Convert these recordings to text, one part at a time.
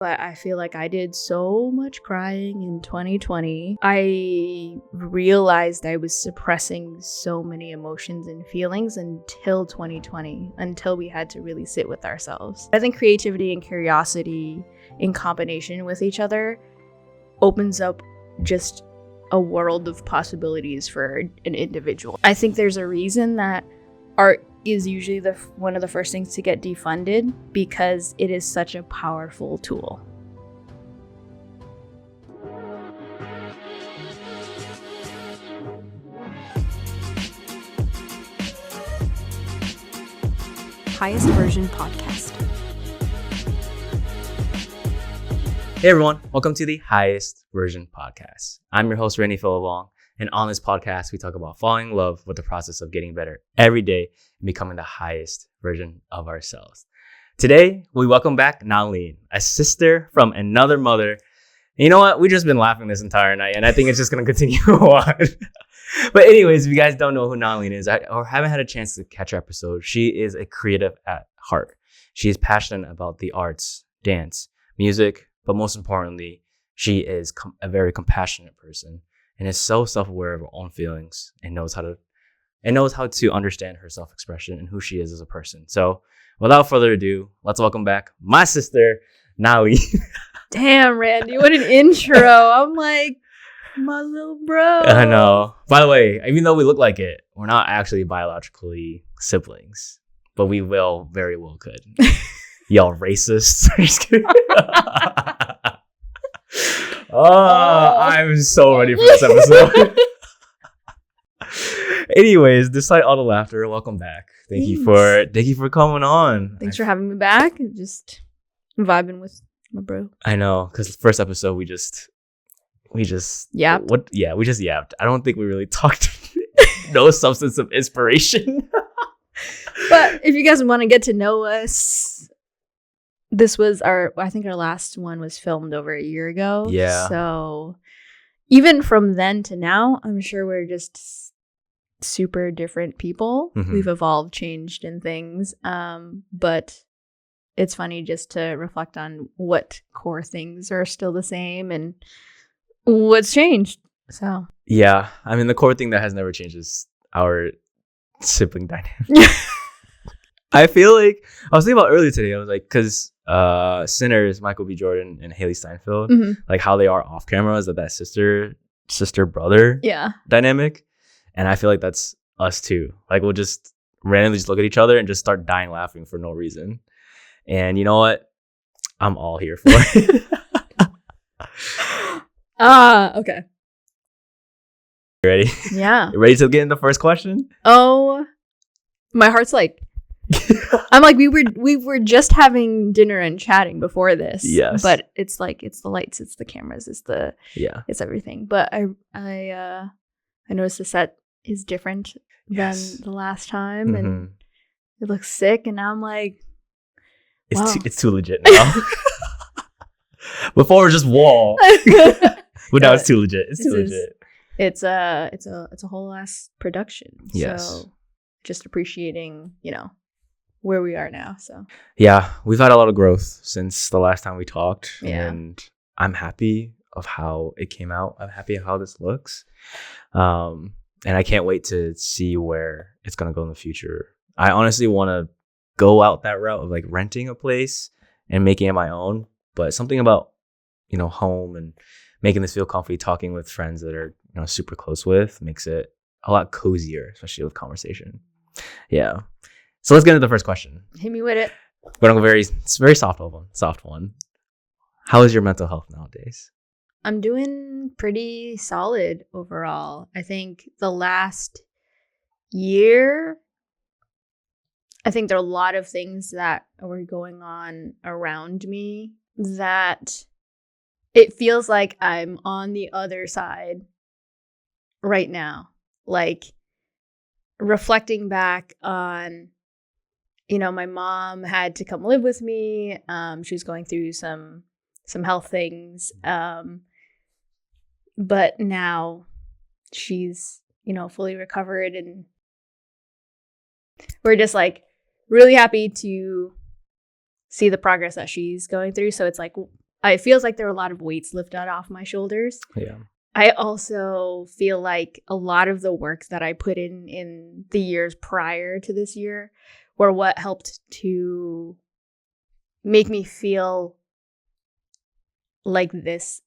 But I feel like I did so much crying in 2020. I realized I was suppressing so many emotions and feelings until 2020, until we had to really sit with ourselves. I think creativity and curiosity in combination with each other opens up just a world of possibilities for an individual. I think there's a reason that art is usually one of the first things to get defunded, because it is such a powerful tool. Highest Version Podcast. Hey everyone, welcome to the Highest Version Podcast. I'm your host, Rennie Philibong, and on this podcast, we talk about falling in love with the process of getting better every day and becoming the highest version of ourselves. Today, we welcome back Nalyn, a sister from another mother. And you know what? We've just been laughing this entire night, and I think it's just going to continue on. But anyways, if you guys don't know who Nalyn is or haven't had a chance to catch her episode, she is a creative at heart. She is passionate about the arts, dance, music, but most importantly, she is a very compassionate person and is so self-aware of her own feelings and knows how to understand her self-expression and who she is as a person. So without further ado, let's welcome back my sister, Nalyn. Damn, Randy, what an intro. I'm like, my little bro. I know. By the way, even though we look like it, we're not actually biologically siblings, but we very well could. Y'all racists. Just kidding. I'm so ready for this episode. Anyways, despite all the laughter, welcome back. Thank you for coming on. Thanks for having me back. Just vibing with my bro. I know, because the first episode we just yapped. We just yapped. I don't think we really talked. No substance of inspiration. But if you guys want to get to know us, this was our last one was filmed over a year ago. Yeah. So even from then to now, I'm sure we're just super different people. Mm-hmm. We've evolved, changed in things. But it's funny just to reflect on what core things are still the same and what's changed. So yeah, I mean, the core thing that has never changed is our sibling dynamic. I feel like I was thinking about earlier today. I was like, because Sinners, Michael B. Jordan and Haley Steinfeld, like how they are off camera is that sister brother dynamic, and I feel like that's us too. Like we'll just randomly just look at each other and just start dying laughing for no reason. And you know what? I'm all here for it. Okay. You ready? Yeah. You ready to get into the first question? Oh, my heart's like, I'm like, we were just having dinner and chatting before this. Yes. But it's like, it's the lights, it's the cameras, it's everything. But I noticed the set is different than the last time, and it looks sick. And now I'm like, wow. It's too legit now. Before it was just wall. But now it's too legit. It's too legit. It's a whole ass production. Yes. So just appreciating, where we are now. So yeah, we've had a lot of growth since the last time we talked. Yeah. And I'm happy of how it came out. I'm happy of how this looks. And I can't wait to see where it's gonna go in the future. I honestly wanna go out that route of like renting a place and making it my own. But something about, home and making this feel comfy, talking with friends that are, super close with makes it a lot cozier, especially with conversation. Yeah. So let's get into the first question. Hit me with it. We're gonna go it's a very soft one. How is your mental health nowadays? I'm doing pretty solid overall. I think the last year, I think there are a lot of things that were going on around me that it feels like I'm on the other side right now. Like reflecting back on, my mom had to come live with me. She was going through some health things. But now she's, fully recovered, and we're just like really happy to see the progress that she's going through. So it's like it feels like there are a lot of weights lifted off my shoulders. Yeah. I also feel like a lot of the work that I put in the years prior to this year were what helped to make me feel like this.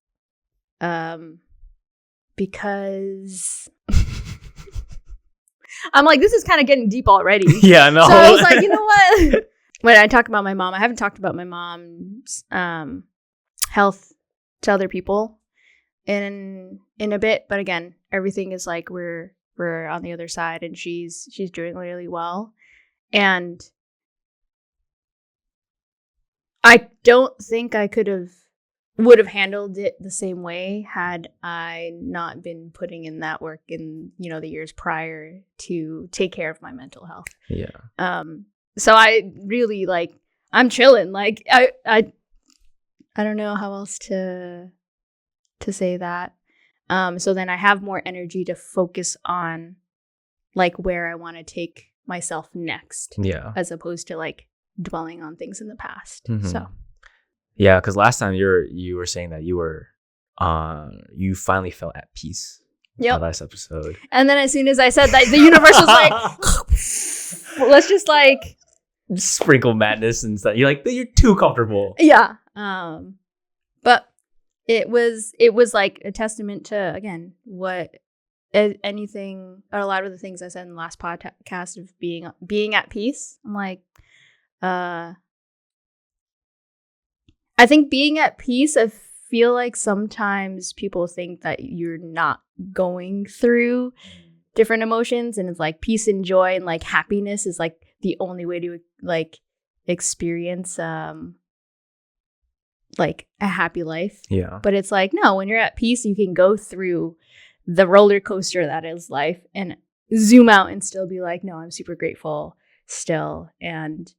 Because I'm like, this is kind of getting deep already. Yeah, no. So I was like, you know what? When I talk about my mom, I haven't talked about my mom's health to other people in a bit, but again, everything is like we're on the other side, and she's doing really well, and I don't think I would have handled it the same way had I not been putting in that work in, the years prior to take care of my mental health. Yeah. So I really I'm chilling. Like I don't know how else to say that. So then I have more energy to focus on where I want to take myself next. Yeah. As opposed to dwelling on things in the past. Mm-hmm. So yeah, because last time you were saying that you finally felt at peace. Yep. The last episode. And then as soon as I said that, the universe was like, let's just sprinkle madness and stuff. You're like, you're too comfortable. Yeah. But it was like a testament to, again, what anything or a lot of the things I said in the last podcast of being at peace. I'm like, I think being at peace, I feel like sometimes people think that you're not going through different emotions, and it's like peace and joy and happiness is the only way to experience a happy life. Yeah. But it's no, when you're at peace, you can go through the roller coaster that is life and zoom out and still be like, no, I'm super grateful still. And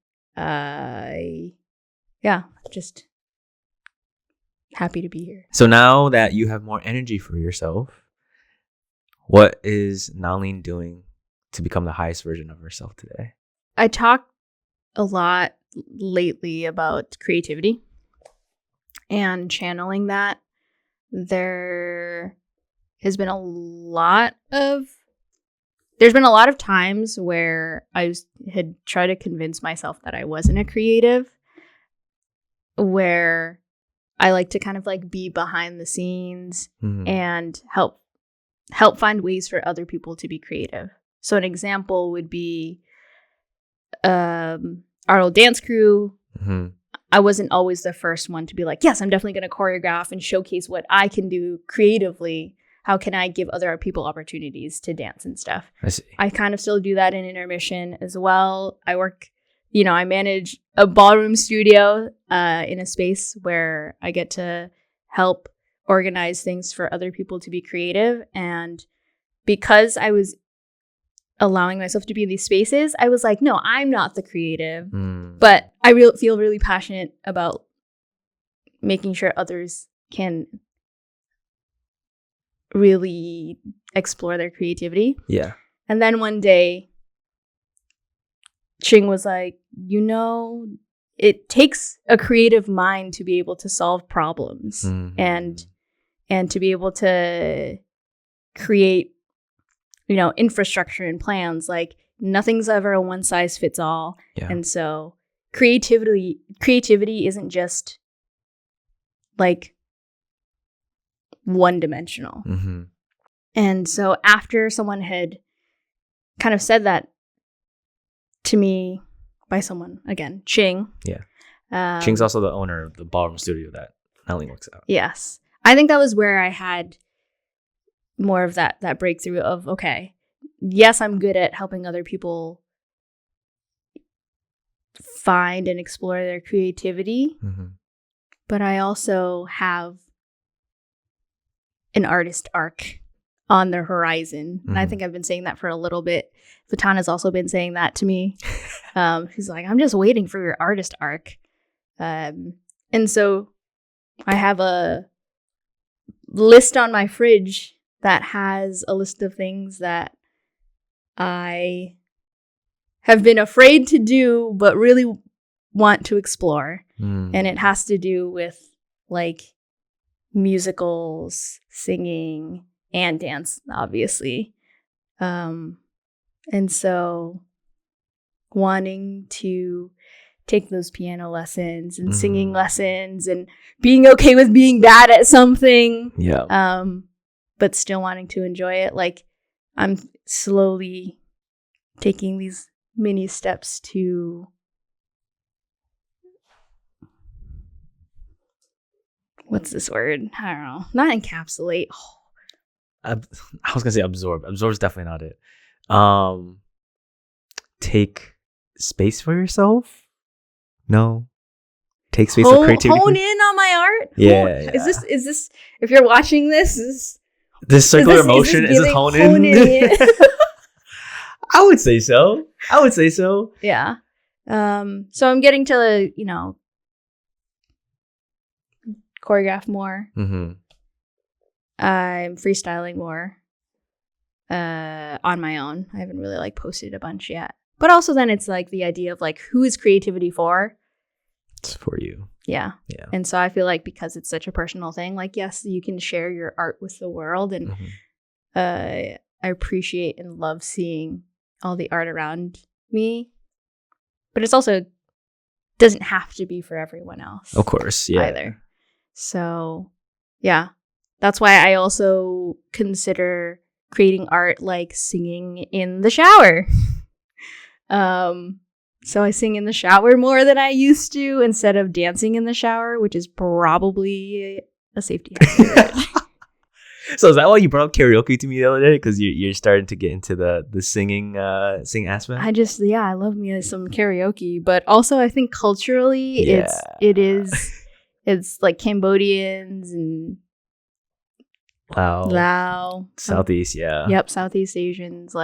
just happy to be here. So now that you have more energy for yourself, what is Nalyn doing to become the highest version of herself today? I talk a lot lately about creativity and channeling that. There's been a lot of times where I had tried to convince myself that I wasn't a creative, where I like to kind of be behind the scenes and help find ways for other people to be creative. So an example would be our old dance crew. Mm-hmm. I wasn't always the first one to be like, yes, I'm definitely going to choreograph and showcase what I can do creatively. How can I give other people opportunities to dance and stuff? I see. I kind of still do that in intermission as well. I work, I manage a ballroom studio in a space where I get to help organize things for other people to be creative. And because I was allowing myself to be in these spaces, I was like, no, I'm not the creative. But I feel really passionate about making sure others can really explore their creativity. Yeah. And then one day, Ching was like, it takes a creative mind to be able to solve problems and to be able to create, infrastructure and plans. Nothing's ever a one size fits all. Yeah. And so creativity isn't just one dimensional. Mm-hmm. And so after someone had kind of said that to me by someone, again, Ching. Yeah. Ching's also the owner of the ballroom studio that Nalyn works out. Yes. I think that was where I had more of that breakthrough of, okay, yes, I'm good at helping other people find and explore their creativity, but I also have an artist arc on the horizon. And I think I've been saying that for a little bit. Vatan has also been saying that to me. She's like, I'm just waiting for your artist arc. And so I have a list on my fridge that has a list of things that I have been afraid to do, but really want to explore. And it has to do with like musicals, singing, and dance, obviously. And so wanting to take those piano lessons and singing lessons and being okay with being bad at something. Yeah. But still wanting to enjoy it. Like, I'm slowly taking these mini steps to what's this word? I don't know. Not encapsulate. I was gonna say absorb. Absorb is definitely not it. Take space for yourself. No. Take space for creativity. Hone in on my art. Yeah. Is this? If you're watching this circular motion is this hone in? I would say so. Yeah. So I'm getting to choreograph more. Mm-hmm. I'm freestyling more on my own. I haven't really posted a bunch yet. But also then it's the idea of who is creativity for? It's for you. Yeah. And so I feel because it's such a personal thing, yes, you can share your art with the world. And I appreciate and love seeing all the art around me. But it's also doesn't have to be for everyone else. Of course. Yeah. Either. So, yeah. That's why I also consider creating art singing in the shower. So I sing in the shower more than I used to instead of dancing in the shower, which is probably a safety hazard. So is that why you brought up karaoke to me the other day? Because you're starting to get into the singing aspect? I love me some karaoke, but also I think culturally it's Cambodians and Lao. Southeast, yeah. Yep, Southeast Asians.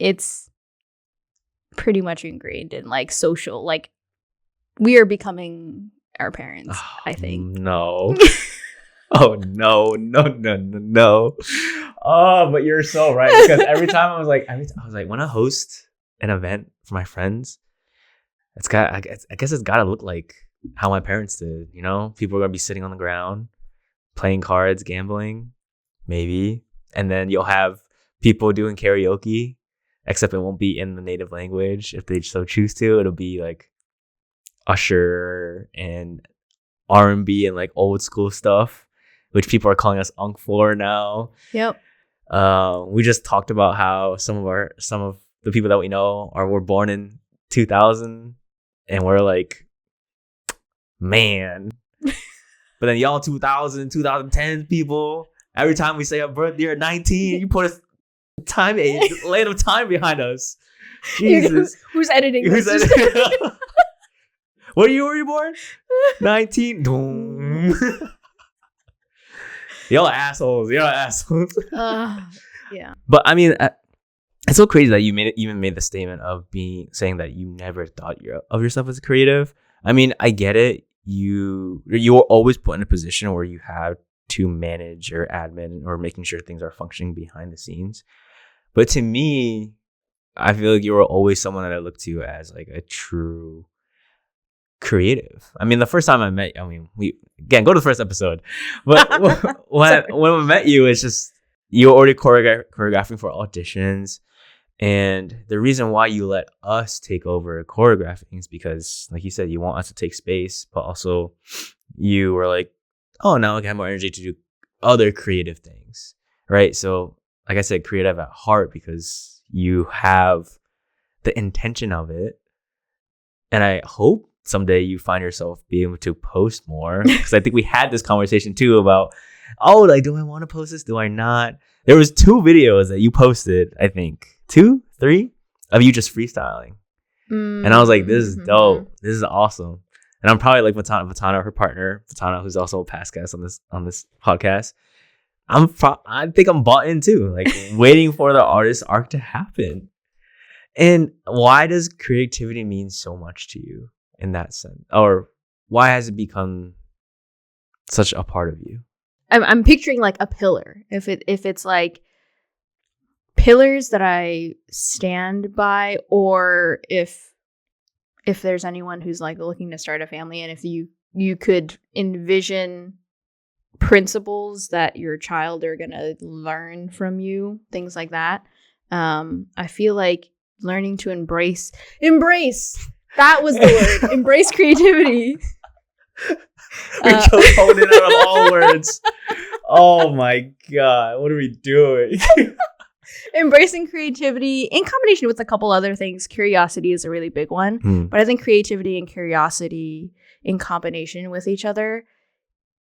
It's pretty much ingrained in social. We are becoming our parents, I think. No. Oh, no. Oh, but you're so right. Because every time I was like, when I host an event for my friends, I guess it's got to look like how my parents did. People are going to be sitting on the ground, playing cards, gambling, maybe. And then you'll have people doing karaoke, except it won't be in the native language. If they so choose to, it'll be Usher and R&B and old school stuff, which people are calling us unk for now. Yep. We just talked about how some of the people that we know were born in 2000, and we're man. But then y'all 2010 people, every time we say our birthday or 19, you put a lane of time behind us. Jesus. Who's editing this? What year were you born? 19. Y'all are assholes. Yeah. But I mean, it's so crazy that you even made the statement of saying that you never thought of yourself as a creative. I mean, I get it. You were always put in a position where you have to manage your admin or making sure things are functioning behind the scenes. But to me, I feel you were always someone that I looked to as a true creative. I mean, the first time I met you, we again go to the first episode, but when we met you, it's just you were already choreographing for auditions, and the reason why you let us take over choreographing is because, like you said, you want us to take space, but also you were oh, now I have more energy to do other creative things, right? So, like I said, creative at heart because you have the intention of it, and I hope someday you find yourself being able to post more, because I think we had this conversation too about, do I want to post this? Do I not? There was 2 videos that you posted, I think 2, 3 of you just freestyling, and I was like, this is dope. This is awesome. And I'm probably Vatana, her partner, Vatana, who's also a past guest on this podcast. I think I'm bought in too, waiting for the artist arc to happen. And why does creativity mean so much to you in that sense? Or why has it become such a part of you? I'm picturing a pillar. If it's pillars that I stand by, or if there's anyone who's looking to start a family, and if you you could envision principles that your child are going to learn from you, things like that. I feel like learning to embrace, that was the word, embrace creativity. We just honed it out of all words. Oh my God, what are we doing? Embracing creativity in combination with a couple other things. Curiosity is a really big one, but I think creativity and curiosity in combination with each other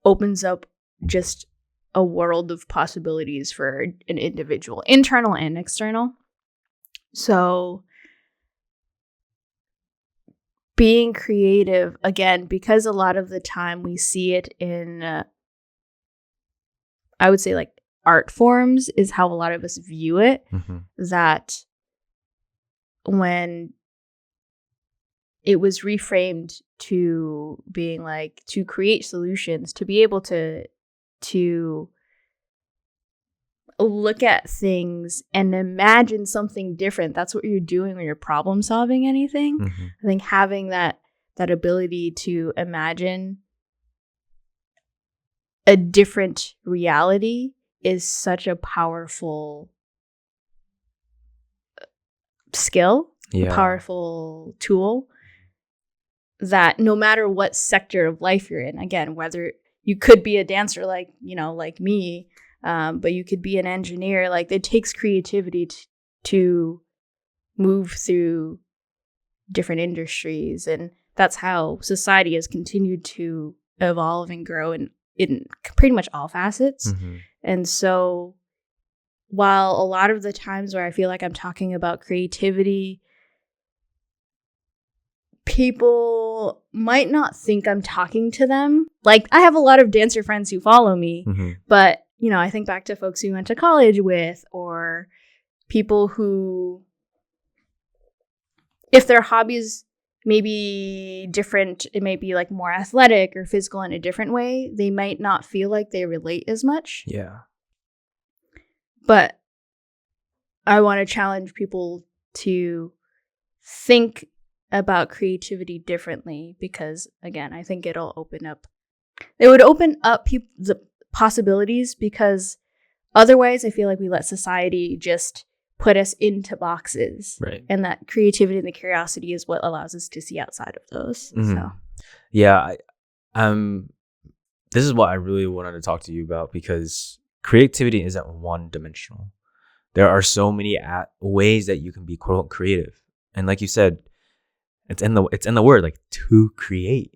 opens up just a world of possibilities for an individual, internal and external. So being creative, again, because a lot of the time we see it in, I would say like art forms is how a lot of us view it, that when it was reframed to being like to create solutions, to be able to look at things and imagine something different. That's what you're doing when you're problem solving anything. I think having that ability to imagine a different reality is such a powerful skill, a powerful tool, that no matter what sector of life you're in, again, whether you could be a dancer like me, but you could be an engineer, like it takes creativity to move through different industries. And that's how society has continued to evolve and grow in pretty much all facets. And so while a lot of the times where I feel like I'm talking about creativity, people might not think I'm talking to them. Like, I have a lot of dancer friends who follow me, but, I think back to folks who went to college with, or people who, if their hobbies may be different, it may be like more athletic or physical in a different way, they might not feel like they relate as much. Yeah. But I want to challenge people to think about creativity differently, because again, I think it would open up the possibilities, because otherwise I feel like we let society just put us into boxes, right? And that creativity and the curiosity is what allows us to see outside of those. So yeah, this is what I really wanted to talk to you about, because creativity isn't one dimensional. There are so many ways that you can be quote unquote creative, and like you said, it's in the word, like, to create.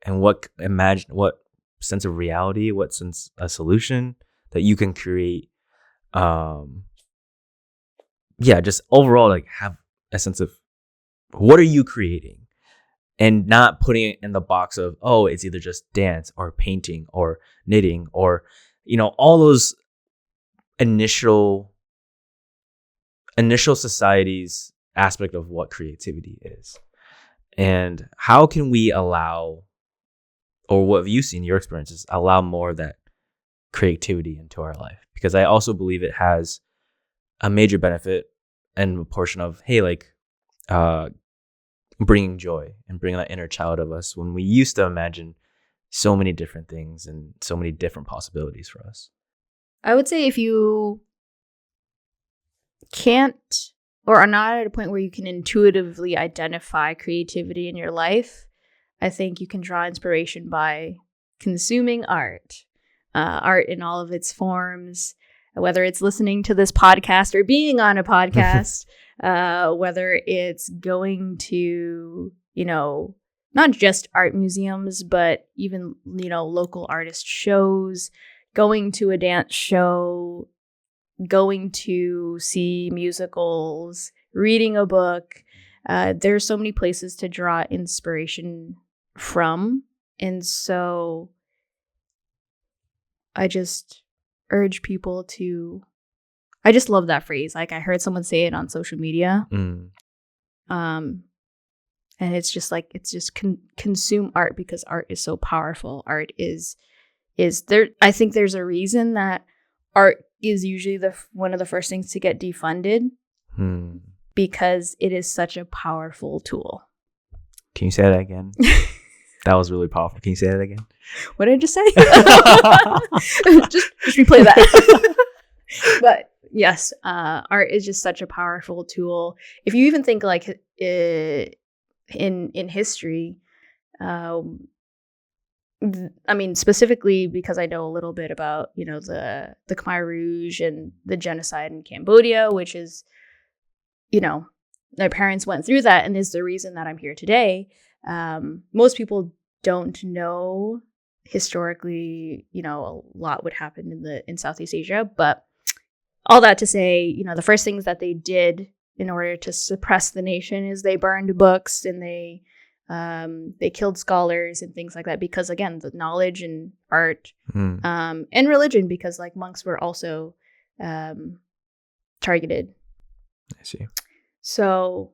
And what sense of reality, what sense a solution that you can create. Just overall, like, have a sense of what are you creating, and not putting it in the box of, oh, it's either just dance or painting or knitting or, all those initial society's aspect of what creativity is. And how can we allow, or what have you seen in your experiences, allow more of that creativity into our life? Because I also believe it has a major benefit and a portion of, hey, like, bringing joy and bringing that inner child of us when we used to imagine so many different things and so many different possibilities for us. I would say if you can't, or are not at a point where you can intuitively identify creativity in your life, I think you can draw inspiration by consuming art. Art in all of its forms, whether it's listening to this podcast or being on a podcast, whether it's going to, not just art museums, but even, local artist shows, going to a dance show, going to see musicals, reading a book. There's so many places to draw inspiration from. And so I just urge people to, I just love that phrase. Like, I heard someone say it on social media. And it's just like, consume art, because art is so powerful. Art is there. I think there's a reason that art is usually one of the first things to get defunded, because it is such a powerful tool. Can you say that again? That was really powerful. Can you say that again? What did I just say? just replay that. But yes, art is just such a powerful tool. If you even think like in history, I mean, specifically because I know a little bit about, you know, the Khmer Rouge and the genocide in Cambodia, which is, you know, my parents went through that and is the reason that I'm here today. Most people don't know historically, you know, a lot would happen in Southeast Asia. But all that to say, you know, the first things that they did in order to suppress the nation is they burned books and they killed scholars and things like that, because again, the knowledge and art and religion, because like monks were also targeted. I see. So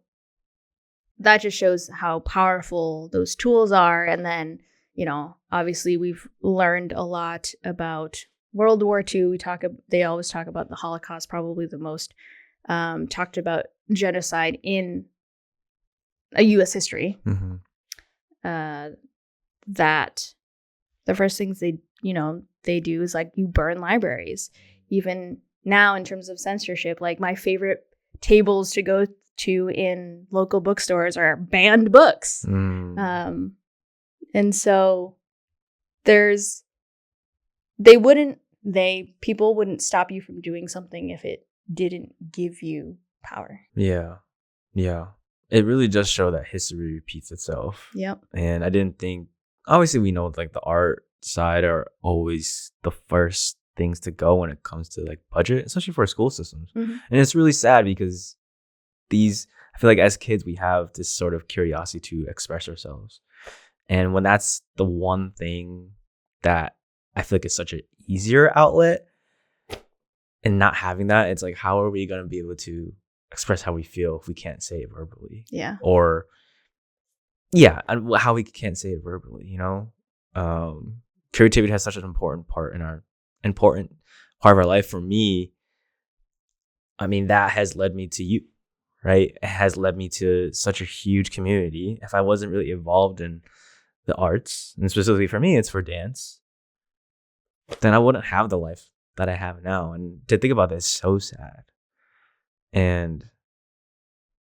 that just shows how powerful those tools are. And then, you know, obviously we've learned a lot about World War II. They always talk about the Holocaust, probably the most talked about genocide in a U.S. history. That the first things they do is like you burn libraries. Even now, in terms of censorship, like my favorite tables to go to in local bookstores are banned books. And so people wouldn't stop you from doing something if it didn't give you power. Yeah. It really just showed that history repeats itself. Yep. And I didn't think, obviously we know like the art side are always the first things to go when it comes to like budget, especially for school systems. And it's really sad because I feel like as kids, we have this sort of curiosity to express ourselves. And when that's the one thing that I feel like is such an easier outlet, and not having that, it's like, how are we going to be able to express how we feel if we can't say it verbally? Yeah. Or, how we can't say it verbally, you know? Creativity has such an important part of our life. For me, I mean, that has led me to you, right? It has led me to such a huge community. If I wasn't really involved in the arts, and specifically for me, it's for dance, then I wouldn't have the life that I have now. And to think about this is so sad. And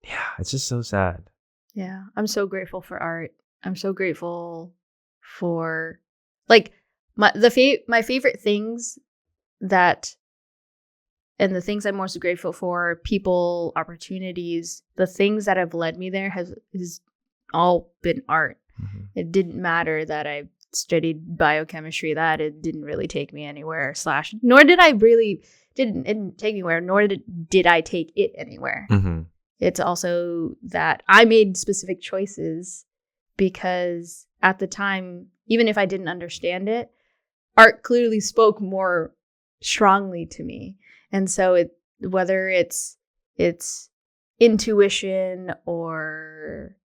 yeah, it's just so sad. Yeah, I'm so grateful for art. I'm so grateful for like my favorite things and the things I'm most grateful for, people, opportunities, the things that have led me there has all been art. It didn't matter that I studied biochemistry, that it didn't really take me anywhere, nor did I really it didn't take me anywhere, nor did I take it anywhere. It's also that I made specific choices because at the time, even if I didn't understand it, art clearly spoke more strongly to me. And so whether it's intuition or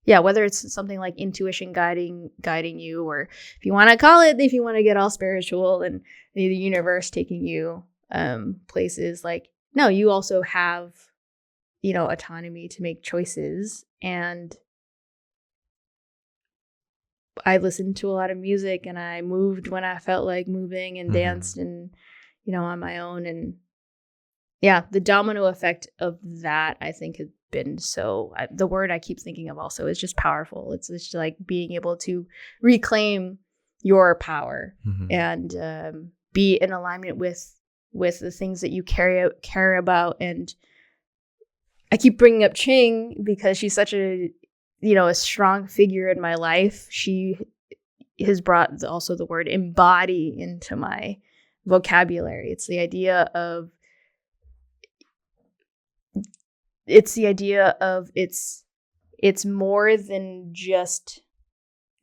whether it's something like intuition guiding you, or if you want to get all spiritual and the universe taking you places, like, no, you also have, you know, autonomy to make choices. And I listened to a lot of music and I moved when I felt like moving and danced and, you know, on my own. And yeah, the domino effect of that, I think, has been the word I keep thinking of also is just powerful. It's just like being able to reclaim your power and be in alignment with the things that you care about. And I keep bringing up Ching because she's such a strong figure in my life. She has brought also the word embody into my vocabulary. It's the idea of it's more than just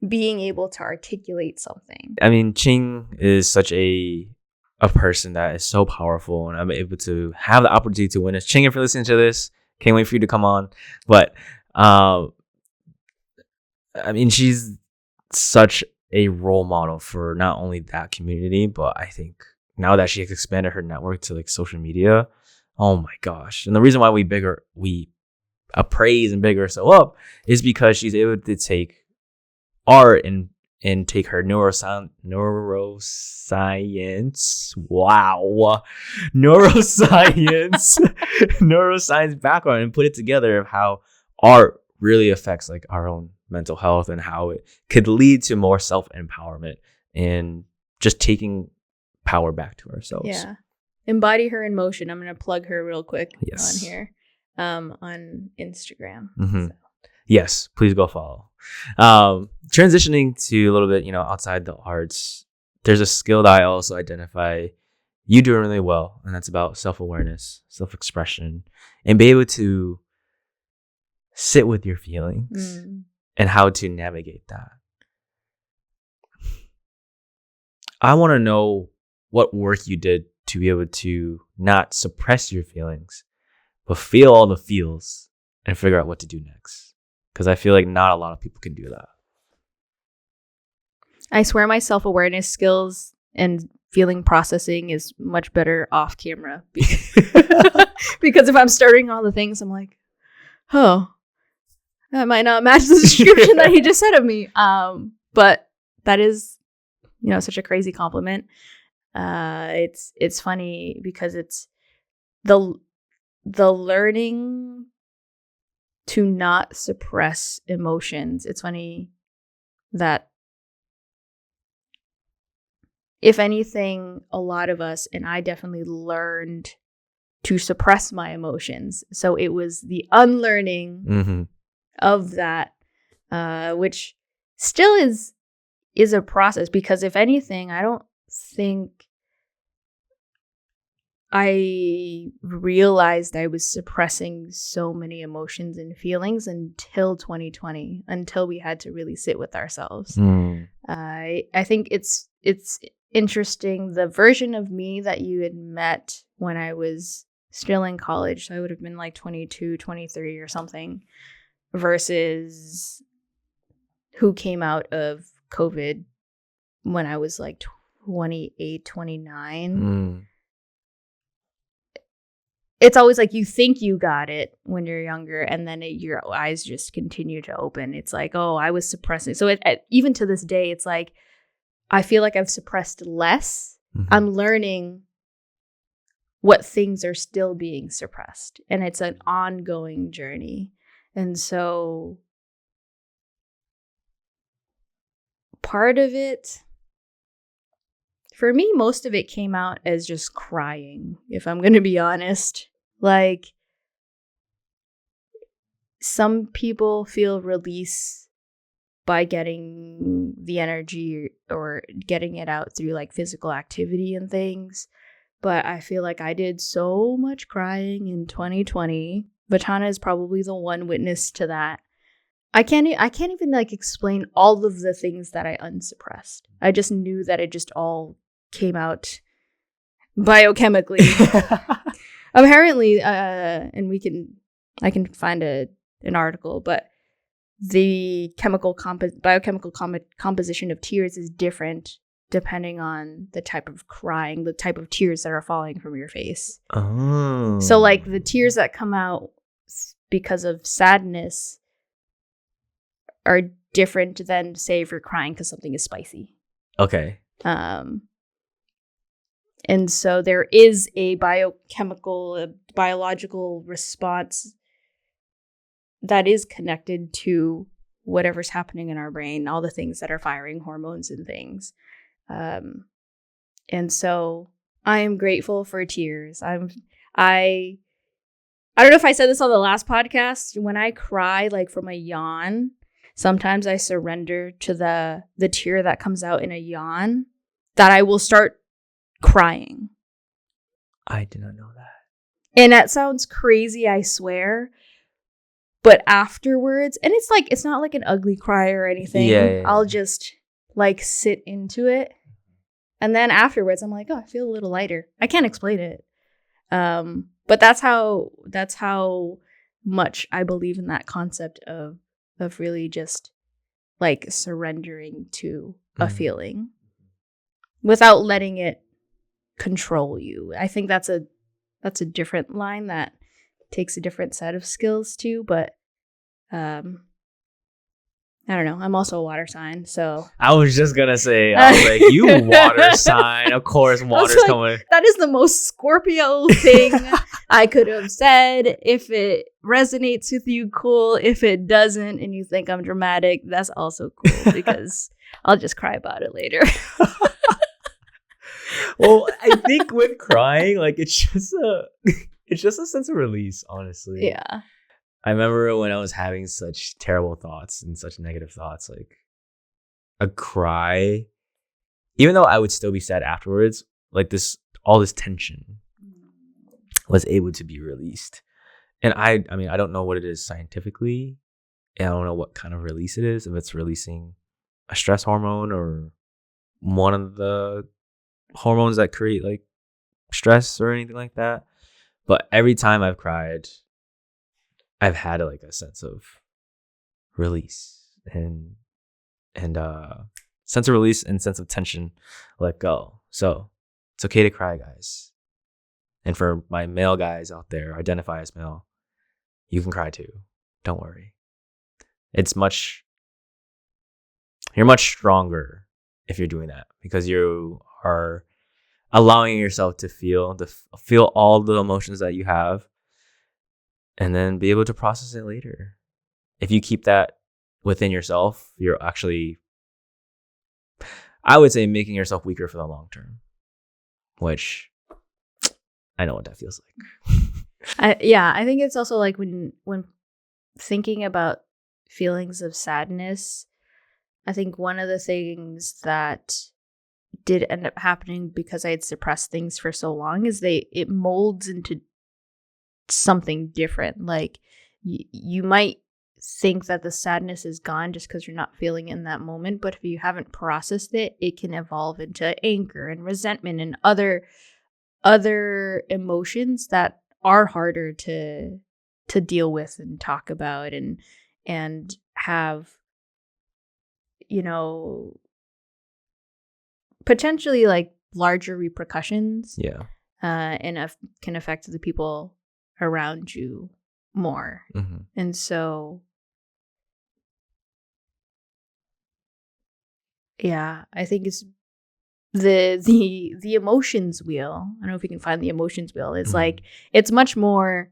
being able to articulate something. I mean, Ching is such a person that is so powerful, and I'm able to have the opportunity to witness. Ching, if you're listening to this, can't wait for you to come on. But I mean, she's such a role model for not only that community, but I think now that she has expanded her network to like social media, oh my gosh. And the reason why we appraise and big herself up is because she's able to take art and take her neuroscience neuroscience background and put it together of how art really affects like our own mental health and how it could lead to more self-empowerment and just taking power back to ourselves. Yeah. Embody her in motion. I'm going to plug her real quick Yes. on here on Instagram. Mm-hmm. So. Yes, please go follow. Transitioning to a little bit, outside the arts, there's a skill that I also identify you doing really well, and that's about self-awareness, self-expression, and be able to sit with your feelings and how to navigate that. I want to know what work you did to be able to not suppress your feelings, but feel all the feels and figure out what to do next. Because I feel like not a lot of people can do that. I swear my self-awareness skills and feeling processing is much better off camera. Because if I'm starting all the things, I'm like, oh, that might not match the description that he just said of me. But that is, such a crazy compliment. It's funny because it's the learning to not suppress emotions. It's funny that if anything, a lot of us, and I definitely learned to suppress my emotions. So it was the unlearning of that, which still is a process, because if anything, I don't think I realized I was suppressing so many emotions and feelings until 2020, until we had to really sit with ourselves. I think it's interesting, the version of me that you had met when I was still in college, so I would have been like 22, 23 or something, versus who came out of COVID when I was like 28, 29. It's always like you think you got it when you're younger, and then your eyes just continue to open. It's like, oh, I was suppressing. So even to this day, it's like, I feel like I've suppressed less. I'm learning what things are still being suppressed, and it's an ongoing journey. And so part of it, for me, most of it came out as just crying, if I'm going to be honest. Like, some people feel release by getting the energy or getting it out through like physical activity and things. But I feel like I did so much crying in 2020. Vatana is probably the one witness to that. I can't even like explain all of the things that I unsuppressed. I just knew that it just all came out biochemically. Apparently, and I can find an article, but the biochemical composition of tears is different depending on the type of crying, the type of tears that are falling from your face. Oh. So like the tears that come out because of sadness are different than, say, if you're crying because something is spicy. Okay. And so there is a biological response that is connected to whatever's happening in our brain, all the things that are firing hormones and things. And so I am grateful for tears. I don't know if I said this on the last podcast. When I cry, like from a yawn, sometimes I surrender to the tear that comes out in a yawn, that I will start crying. I did not know that. And that sounds crazy, I swear. But afterwards, and it's not like an ugly cry or anything. Yeah. I'll just like sit into it. And then afterwards, I'm like, oh, I feel a little lighter. I can't explain it. But that's how much I believe in that concept of really just like surrendering to a feeling without letting it control you. I think that's a different line that takes a different set of skills too, but I don't know. I'm also a water sign, so I was just gonna say, I was like, you water sign. Of course, water's like, coming. that is the most Scorpio thing I could have said. If it resonates with you, cool. If it doesn't and you think I'm dramatic, that's also cool because I'll just cry about it later. Well, I think with crying, like it's just a sense of release, honestly. Yeah. I remember when I was having such terrible thoughts and such negative thoughts, like a cry, even though I would still be sad afterwards, like all this tension was able to be released. And I mean, I don't know what it is scientifically. And I don't know what kind of release it is, if it's releasing a stress hormone or one of the hormones that create like stress or anything like that. But every time I've cried, I've had like a sense of release and sense of release and sense of tension let go. So it's okay to cry, guys. And for my male guys out there, identify as male, you can cry too. Don't worry. You're much stronger if you're doing that because you are allowing yourself to feel all the emotions that you have and then be able to process it later. If you keep that within yourself, you're actually, I would say, making yourself weaker for the long term, which I know what that feels like. I think it's also like when thinking about feelings of sadness, I think one of the things that did end up happening because I had suppressed things for so long is it molds into something different. Like you might think that the sadness is gone just because you're not feeling it in that moment, but if you haven't processed it, it can evolve into anger and resentment and other emotions that are harder to deal with and talk about and have, you know, potentially like larger repercussions. Yeah. And can affect the people around you more. Mm-hmm. And so, yeah, I think it's the emotions wheel. I don't know if you can find the emotions wheel. It's like, it's much more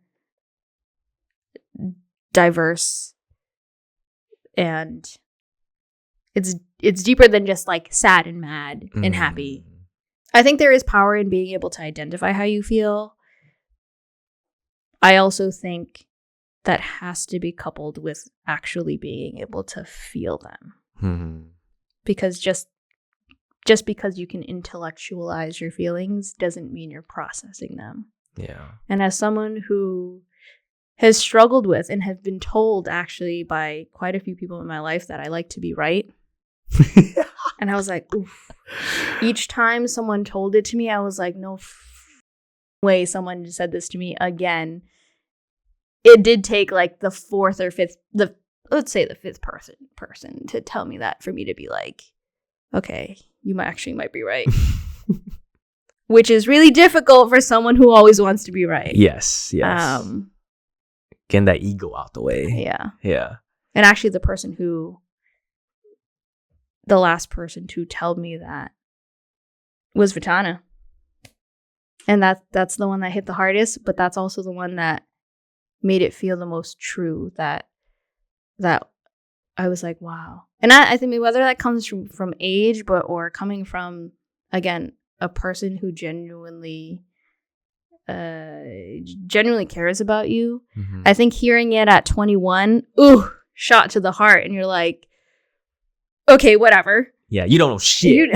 diverse and it's deeper than just like sad and mad and happy. I think there is power in being able to identify how you feel. I also think that has to be coupled with actually being able to feel them. Mm-hmm. Because just because you can intellectualize your feelings doesn't mean you're processing them. Yeah. And as someone who has struggled with and have been told actually by quite a few people in my life that I like to be right. And I was like, oof. Each time someone told it to me, I was like, no way someone just said this to me again. It did take like the fourth or fifth, let's say the fifth person to tell me that for me to be like, okay, you might be right. Which is really difficult for someone who always wants to be right. Yes. Getting that ego out the way. Yeah. And actually the last person to tell me that was Vitana. And that's the one that hit the hardest, but that's also the one that made it feel the most true, that I was like, wow. And I think whether that comes from age, or coming from, again, a person who genuinely cares about you. Mm-hmm. I think hearing it at 21, shot to the heart, and you're like, okay, whatever. Yeah, you don't know shit.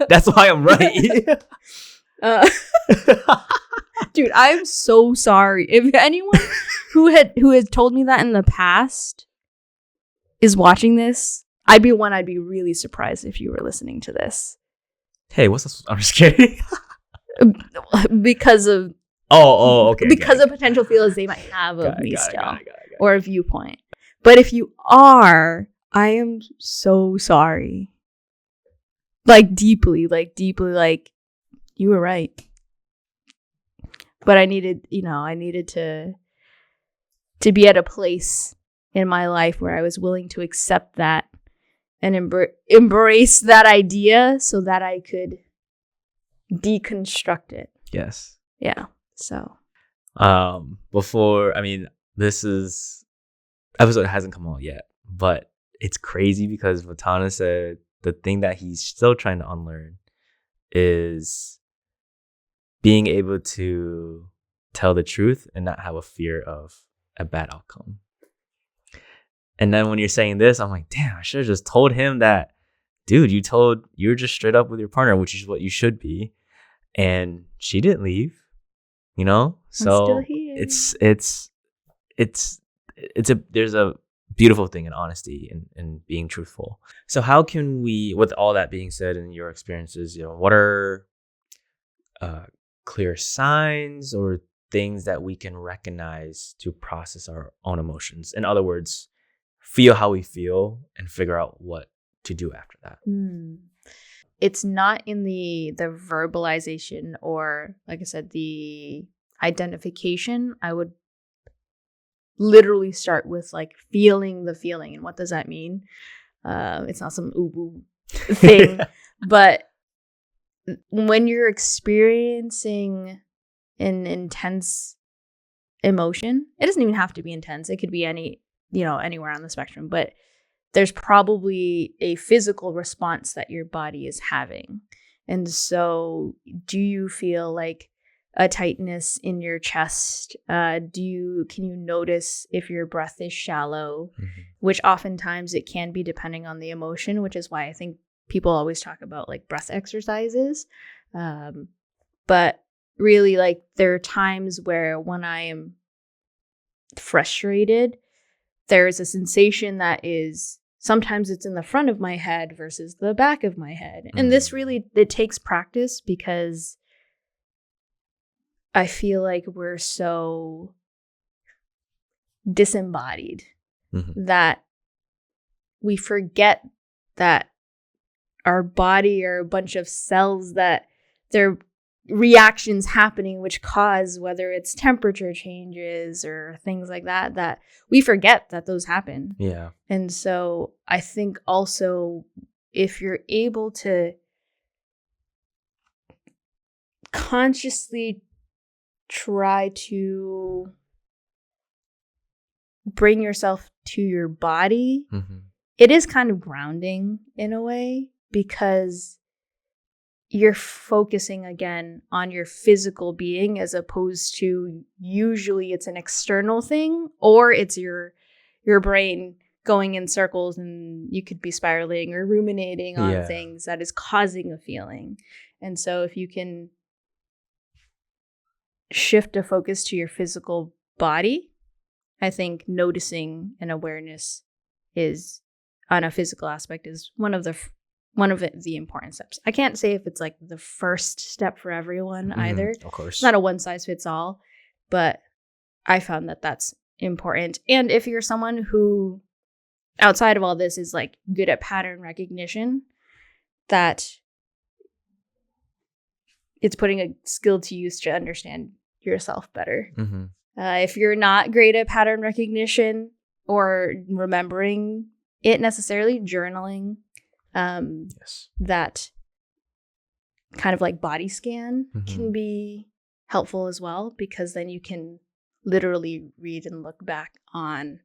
That's why I'm right. Dude, I'm so sorry. If anyone who has told me that in the past is watching this, I'd be really surprised if you were listening to this. Hey, what's this? I'm just kidding. Because of okay. Because of potential feelings they might have of me still, or a viewpoint. But if you are, I am so sorry. Like deeply, you were right. But I needed to to be at a place in my life where I was willing to accept that and embrace that idea so that I could deconstruct it. Yes. Yeah. So This episode hasn't come out yet, but it's crazy because Vatana said the thing that he's still trying to unlearn is being able to tell the truth and not have a fear of a bad outcome. And then when you're saying this, I'm like, damn, I should have just told him that, dude, you're just straight up with your partner, which is what you should be. And she didn't leave, you know? So I'm still here. There's a beautiful thing in honesty and being truthful. So how can we, with all that being said in your experiences, what are clear signs or things that we can recognize to process our own emotions? In other words, feel how we feel and figure out what to do after that. It's not in the verbalization or, like I said, the identification. I would literally start with like feeling the feeling. And what does that mean? It's not some ooh thing, but when you're experiencing an intense emotion, it doesn't even have to be intense. It could be anywhere on the spectrum, but there's probably a physical response that your body is having. And so do you feel like a tightness in your chest? Can you notice if your breath is shallow, which oftentimes it can be depending on the emotion, which is why I think people always talk about like breath exercises. But really, like, there are times where when I am frustrated, there is a sensation that is, sometimes it's in the front of my head versus the back of my head. And this really, it takes practice because I feel like we're so disembodied that we forget that our body are a bunch of cells, that there are reactions happening which cause, whether it's temperature changes or things like that, that we forget that those happen. Yeah. And so I think also if you're able to consciously try to bring yourself to your body, it is kind of grounding in a way, because you're focusing again on your physical being, as opposed to usually it's an external thing, or it's your brain going in circles and you could be spiraling or ruminating on things that is causing a feeling. And so if you can shift a focus to your physical body, I think noticing and awareness is, on a physical aspect, is one of the important steps. I can't say if it's like the first step for everyone either. Of course. It's not a one size fits all, but I found that that's important. And if you're someone who, outside of all this, is like good at pattern recognition, that it's putting a skill to use to understand yourself better. If you're not great at pattern recognition or remembering it necessarily, journaling, that kind of like body scan can be helpful as well, because then you can literally read and look back on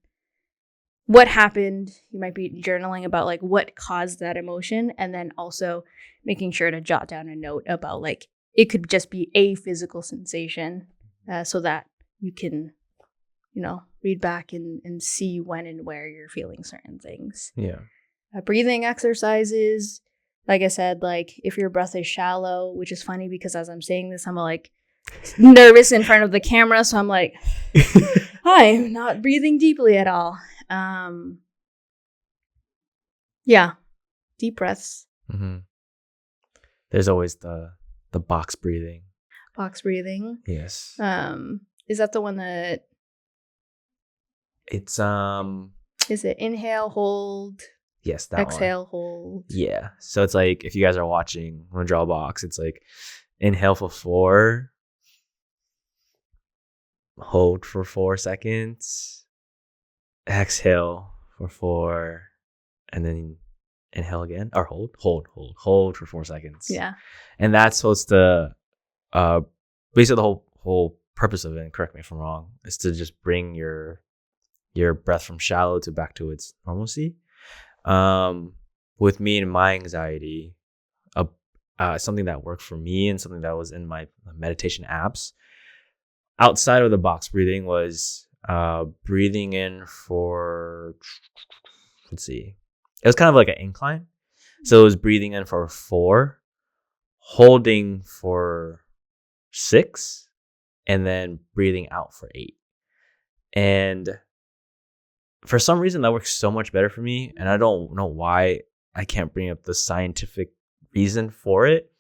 what happened. You might be journaling about like what caused that emotion, and then also making sure to jot down a note about like, it could just be a physical sensation, so that you can, read back and see when and where you're feeling certain things. Yeah. Breathing exercises, like I said, like if your breath is shallow, which is funny because as I'm saying this, I'm like nervous in front of the camera. So I'm like, I'm not breathing deeply at all. Yeah. Deep breaths. There's always the box breathing. Box breathing. Yes. Is that the one that it's is it inhale, hold? Yes, that exhale, one. hold. Yeah. So it's like, if you guys are watching, I'm gonna draw a box. It's like inhale for 4, hold for 4 seconds, exhale for 4, and then inhale again, or hold for 4 seconds. Yeah. And that's supposed to, basically the whole purpose of it, and correct me if I'm wrong, is to just bring your breath from shallow to back to its normalcy. With me and my anxiety, something that worked for me and something that was in my meditation apps outside of the box breathing was breathing in for, let's see, it was kind of like an incline. So it was breathing in for 4, holding for 6, and then breathing out for 8. And for some reason that works so much better for me, and I don't know why. I can't bring up the scientific reason for it,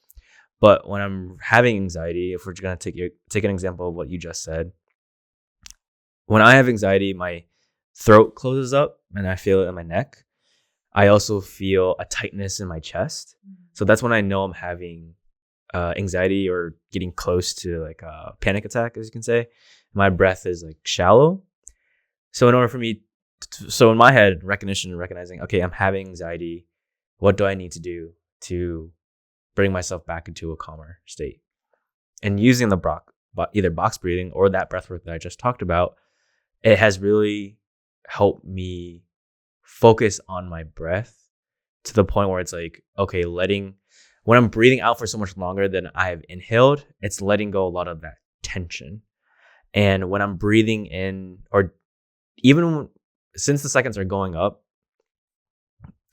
but when I'm having anxiety, if we're gonna take an example of what you just said, when I have anxiety, my throat closes up and I feel it in my neck. I also feel a tightness in my chest, so that's when I know I'm having anxiety or getting close to like a panic attack, as you can say. My breath is like shallow, so in order for me, so in my head, recognizing, okay, I'm having anxiety. What do I need to do to bring myself back into a calmer state? And using either box breathing or that breath work that I just talked about, it has really helped me focus on my breath to the point where it's like, okay, when I'm breathing out for so much longer than I've inhaled, it's letting go a lot of that tension. And when I'm breathing in, or even since the seconds are going up,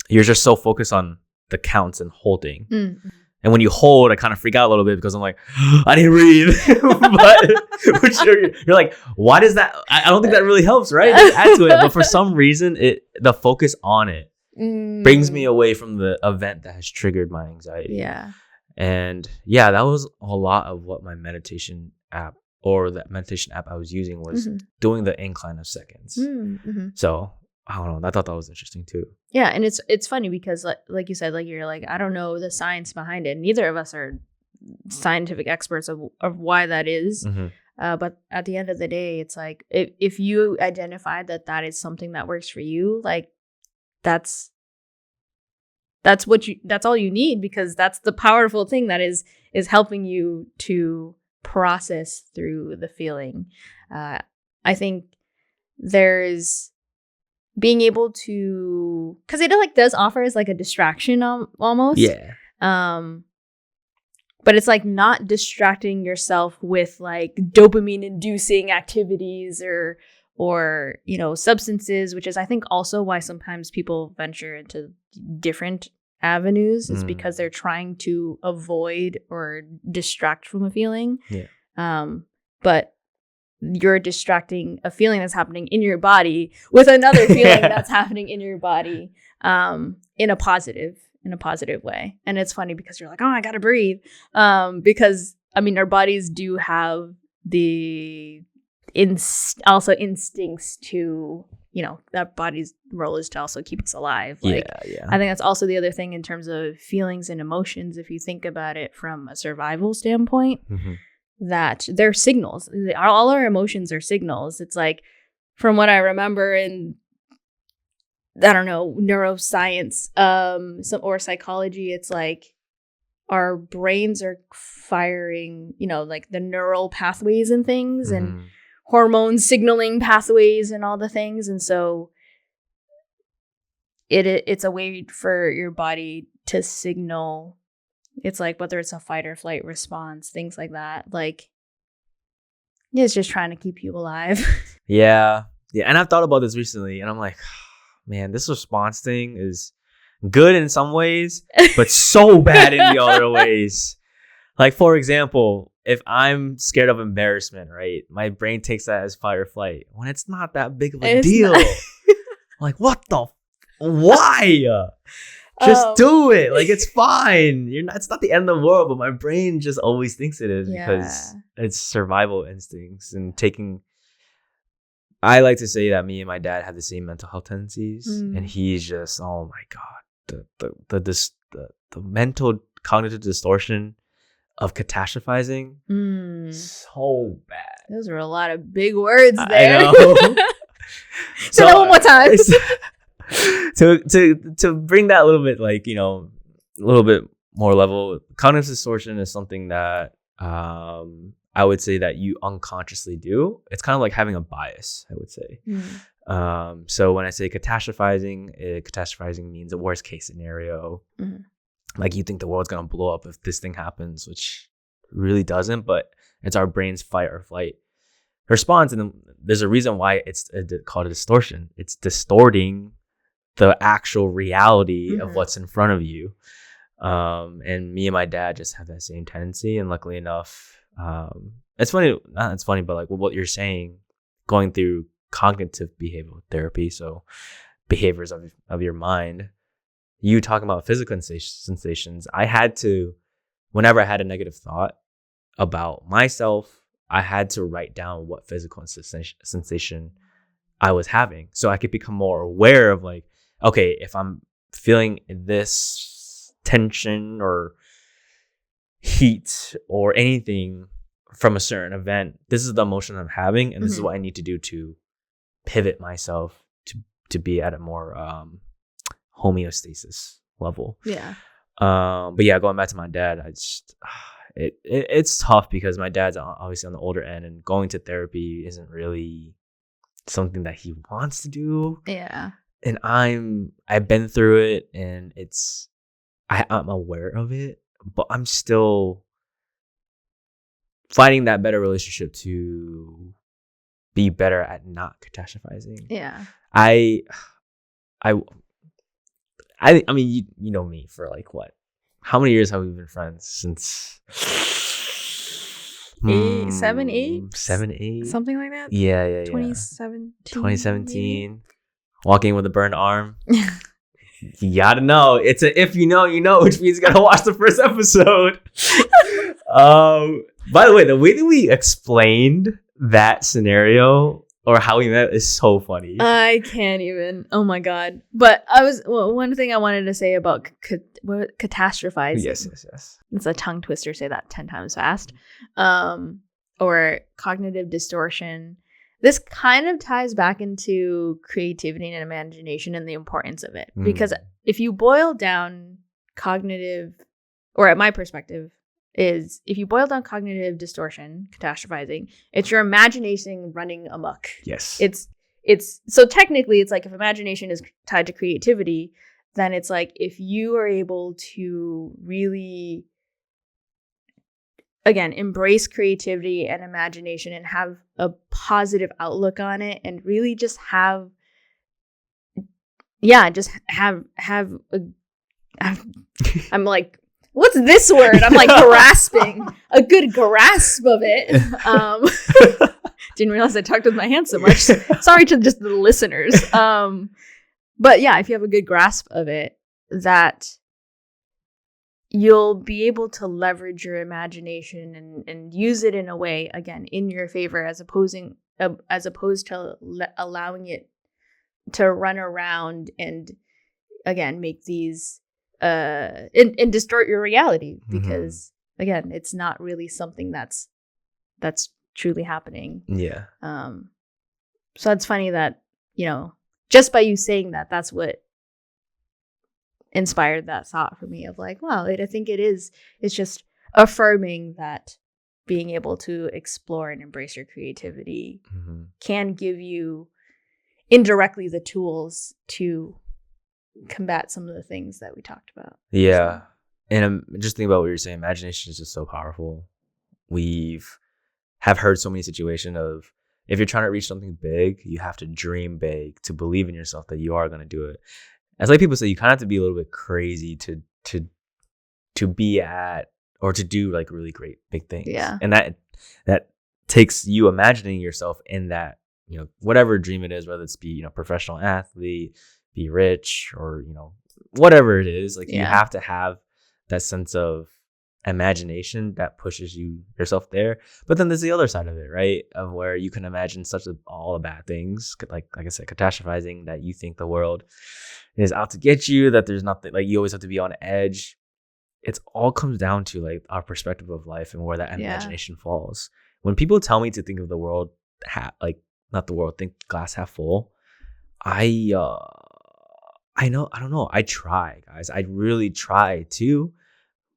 you're just so focused on the counts and holding. Mm-hmm. And when you hold, I kind of freak out a little bit because I'm like, I didn't breathe. But you're like, why does that? I don't think that really helps, right? Add to it. But for some reason, the focus on it brings me away from the event that has triggered my anxiety. Yeah. And yeah, that was a lot of what my meditation app, or that meditation app I was using, was doing the incline of seconds. Mm-hmm. So I don't know. I thought that was interesting too. Yeah, and it's funny because like you said, like you're like, I don't know the science behind it. Neither of us are scientific experts of why that is. Mm-hmm. But at the end of the day, it's like if you identify that is something that works for you, like that's all you need, because that's the powerful thing that is helping you to process through the feeling. I think there's being able to, because it like does offer as like a distraction almost. Yeah. But it's like not distracting yourself with like dopamine inducing activities or substances, which is I think also why sometimes people venture into different avenues, is because they're trying to avoid or distract from a feeling. Yeah. But you're distracting a feeling that's happening in your body with another feeling that's happening in your body, in a positive way. And it's funny because you're like, oh, I gotta breathe, because I mean our bodies do have the also instincts to, that body's role is to also keep us alive. Like, yeah. I think that's also the other thing in terms of feelings and emotions. If you think about it from a survival standpoint, that they're signals. All our emotions are signals. It's like, from what I remember in, I don't know, neuroscience, or psychology, it's like our brains are firing, like the neural pathways and things, and hormone signaling pathways and all the things. And so it's a way for your body to signal. It's like whether it's a fight or flight response, things like that. Like, it's just trying to keep you alive. Yeah. And I've thought about this recently, and I'm like, man, this response thing is good in some ways, but so bad in the other ways. Like, for example, if I'm scared of embarrassment, right, my brain takes that as fight or flight when it's not that big of a deal. Like, why? Just do it. Like, it's fine. It's not the end of the world, but my brain just always thinks it is, because it's survival instincts and taking. I like to say that me and my dad have the same mental health tendencies, and he's just, oh my God, the mental cognitive distortion of catastrophizing, so bad. Those are a lot of big words there. I know. Say that one more time. to bring that a little bit, like, you know, a little bit more level, cognitive distortion is something that I would say that you unconsciously do. It's kind of like having a bias, I would say. So when I say catastrophizing means a worst case scenario. Like, you think the world's gonna blow up if this thing happens, which really doesn't, but it's our brain's fight or flight response. And there's a reason why it's called a distortion. It's distorting the actual reality of what's in front of you. And me and my dad just have that same tendency. And luckily enough, it's funny, not it's funny, but like what you're saying, going through cognitive behavioral therapy, so behaviors of your mind, you talking about physical sensations, I had to, whenever I had a negative thought about myself, I had to write down what physical sensation I was having, so I could become more aware of, like, okay, if I'm feeling this tension or heat or anything from a certain event, this is the emotion I'm having, and this is what I need to do to pivot myself to be at a more homeostasis level. But yeah, going back to my dad, I just it's tough because my dad's obviously on the older end, and going to therapy isn't really something that he wants to do. And I've been through it, and I'm aware of it, but I'm still finding that better relationship to be better at not catastrophizing. I mean, you know me for like what? How many years have we been friends? Since 7, 8? 7, 8? Something like that? Yeah. 2017. Walking with a burned arm. You gotta know. It's a if you know, you know, which means you gotta watch the first episode. By the way that we explained that scenario or how we met is so funny. I can't even. Oh my god! But one thing I wanted to say about catastrophizing. Yes. It's a tongue twister. Say that 10 times fast. Or cognitive distortion. This kind of ties back into creativity and imagination and the importance of it. Because if you boil down cognitive, or at my perspective, is if you boil down cognitive distortion, catastrophizing, it's your imagination running amok. Yes. It's so technically it's like if imagination is tied to creativity, then it's like if you are able to really, again, embrace creativity and imagination and have a positive outlook on it, and really just have I'm like, what's this word? I'm like grasping a good grasp of it. Didn't realize I talked with my hands so much. Sorry to just the listeners. But yeah, if you have a good grasp of it, that you'll be able to leverage your imagination and use it in a way, again, in your favor, as opposed to allowing it to run around and, again, make these and distort your reality, because again, it's not really something that's truly happening. So it's funny that, you know, just by you saying that, that's what inspired that thought for me of like, wow, I think it's just affirming that being able to explore and embrace your creativity can give you indirectly the tools to combat some of the things that we talked about. Yeah. And I'm just thinking about what you're saying. Imagination is just so powerful. Have heard so many situations of, if you're trying to reach something big, you have to dream big, to believe in yourself that you are going to do it. As like people say, you kind of have to be a little bit crazy to be at, or to do like really great big things. Yeah. And that takes you imagining yourself in that, you know, whatever dream it is, whether it's be, you know, professional athlete, be rich, or, you know, whatever it is, like you have to have that sense of imagination that pushes yourself there. But then there's the other side of it, right? Of where you can imagine all the bad things, like I said, catastrophizing, that you think the world is out to get you, that there's nothing, like you always have to be on edge. It all comes down to like our perspective of life and where that imagination falls. When people tell me to think of the world like not the world, think glass half full. I don't know. I try, guys. I really try to,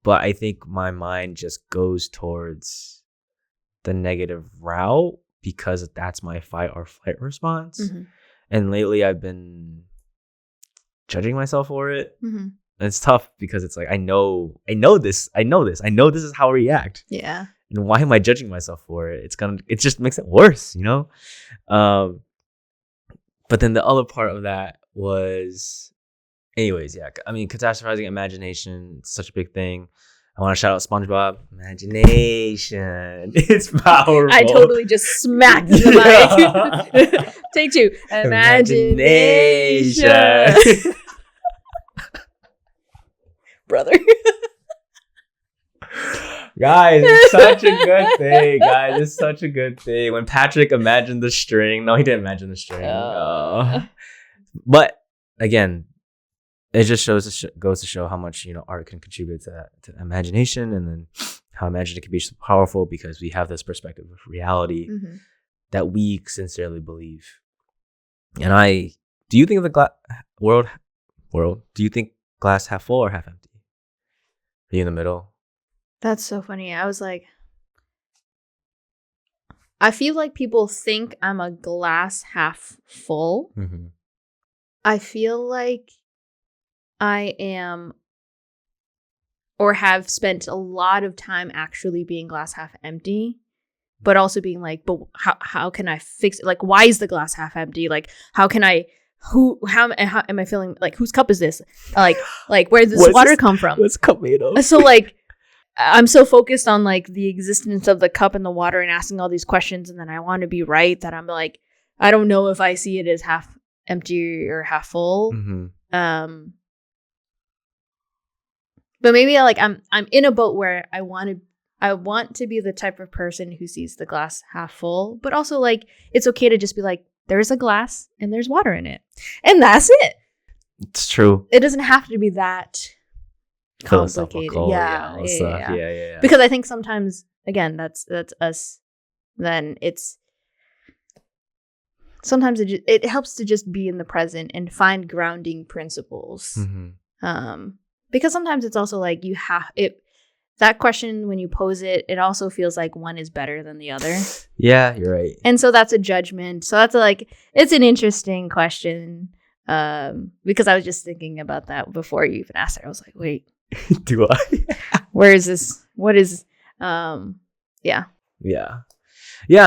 but I think my mind just goes towards the negative route because that's my fight or flight response. Mm-hmm. And lately I've been judging myself for it. Mm-hmm. And it's tough because it's like I know this is how I react. Yeah. And why am I judging myself for it? It just makes it worse, you know? But then the other part of that was, anyways, yeah. I mean, catastrophizing imagination, it's such a big thing. I want to shout out SpongeBob. Imagination. It's powerful. I totally just smacked the mic. Take two. Imagination. Brother. Guys, it's such a good thing. Guys, it's such a good thing. When Patrick imagined the string. No, he didn't imagine the string. But again, it just goes to show how much, you know, art can contribute to imagination, and then how imagination can be so powerful because we have this perspective of reality that we sincerely believe. And do you think of the world? Do you think glass half full or half empty? Are you in the middle? That's so funny. I was like, I feel like people think I'm a glass half full. Mm-hmm. I feel like I am, or have spent a lot of time actually being glass half empty, but also being like, but how can I fix it? Like, why is the glass half empty? Like, how am I feeling? Like, whose cup is this? Like where does this water come from? What's cup made of? So like, I'm so focused on like the existence of the cup and the water and asking all these questions, and then I want to be right that I'm like, I don't know if I see it as half empty or half full. Mm-hmm. But maybe like I'm in a boat where I want to be the type of person who sees the glass half full, but also like it's okay to just be like, there's a glass and there's water in it, and that's it. It's true. It doesn't have to be that complicated. Yeah. Because I think sometimes, again, that's us. Then sometimes it helps to just be in the present and find grounding principles. Mm-hmm. Because sometimes it's also like you have it. That question, when you pose it, it also feels like one is better than the other. Yeah, you're right. And so that's a judgment. So that's it's an interesting question. Because I was just thinking about that before you even asked it. I was like, wait. Do I? Where is this? What is yeah. Yeah,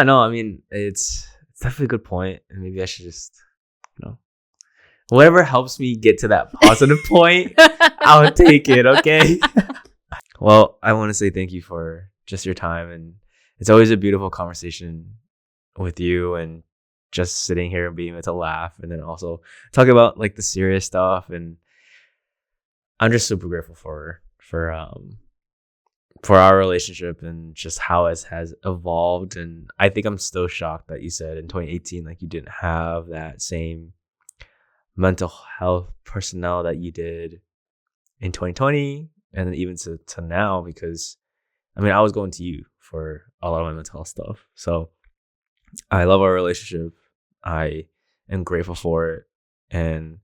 no, I mean it's definitely a good point. And maybe I should just, you know, whatever helps me get to that positive point, I'll take it, okay? Well, I want to say thank you for just your time, and it's always a beautiful conversation with you, and just sitting here and being able to laugh, and then also talk about like the serious stuff. And I'm just super grateful for our relationship and just how it has evolved. And I think I'm still shocked that you said in 2018 like you didn't have that same mental health personnel that you did in 2020, and then even to now, because I mean I was going to you for a lot of my mental health stuff. So I love our relationship. I am grateful for it, and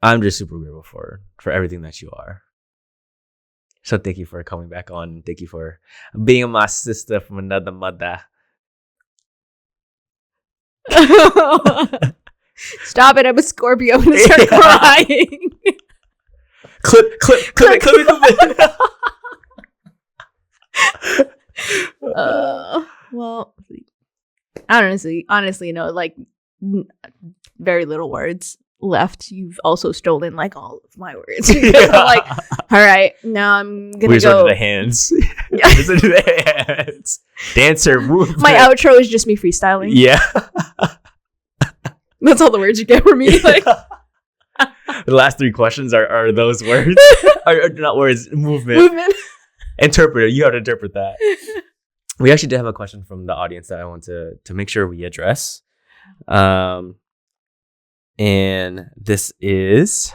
I'm just super grateful for everything that you are. So thank you for coming back on. Thank you for being my sister from another mother. Stop it! I'm a Scorpio. I'm gonna start crying. Clip it. Well, honestly, no, like very little words left. You've also stolen like all of my words. Because I'm like, all right, now I'm gonna go. The hands. The hands. Dancer movement. My outro is just me freestyling. Yeah. That's all the words you get from me. Like. The last three questions are those words. are not words, movement. Interpreter, you have to interpret that. We actually did have a question from the audience that I want to make sure we address. And this is